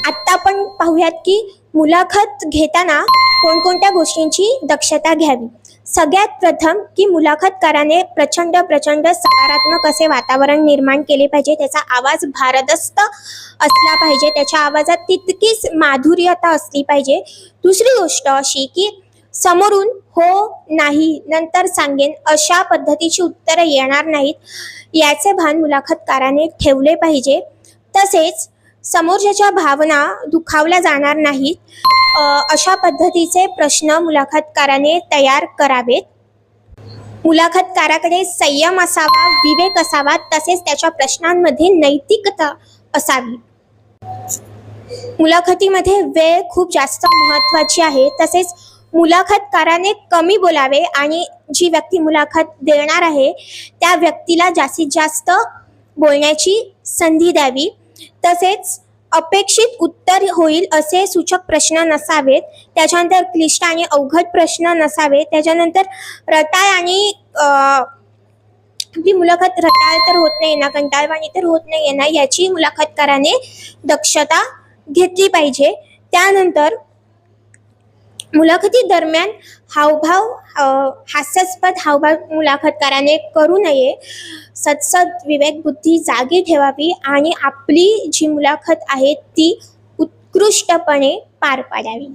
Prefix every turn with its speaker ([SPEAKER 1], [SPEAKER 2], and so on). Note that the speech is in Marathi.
[SPEAKER 1] आत्ता आपण पाहूयात की मुलाखत घेताना कोणकोणत्या गोष्टींची दक्षता घ्यावी। सगळ्यात प्रथम की मुलाखतकाराने प्रचंड सकारात्मक असे वातावरण निर्माण केले पाहिजे। त्याचा आवाज भारदस्त असला पाहिजे, त्याच्या आवाजात तितकीच माधुर्यता असली पाहिजे। दुसरी गोष्ट अशी की समोरून हो नाही नंतर सांगेन अशा पद्धतीची उत्तरं येणार नाहीत, याचे भान मुलाखतकाराने ठेवले पाहिजे। तसेच समोरच्याच्या भावना दुखावल्या जाणार नाहीत, अशा पद्धतीचे प्रश्न मुलाखतकाराने तयार करावेत। मुलाखतकाराकडे संयम असावा, विवेक असावा, तसेच त्याच्या प्रश्नांमध्ये नैतिकता असावी। मुलाखतीमध्ये वेळ खूप जास्त महत्त्वाची आहे। तसेच मुलाखतकाराने कमी बोलावे आणि जी व्यक्ती मुलाखत देणार आहे त्या व्यक्तीला जास्तीत जास्त बोलण्याची संधी द्यावी। तसेच अपेक्षित उत्तर होईल असे सूचक प्रश्न नसावेत, त्याच्यानंतर क्लिष्ट आणि अवघड प्रश्न नसावेत, त्याच्यानंतर रटाळ आणि ती मुलाखत रटाळ तर होत नाही ना, कंटाळवाणी तर होत नाही ना, याची मुलाखतकाराने दक्षता घेतली पाहिजे। त्यानंतर मुलाखती दरम्यान हास्यास्पद हावभाव मुलाखतकाराने करू नये। सतसत विवेक बुद्धी जागी ठेवावी आणि आपली जी मुलाखत आहे ती उत्कृष्टपणे पार पाडावी।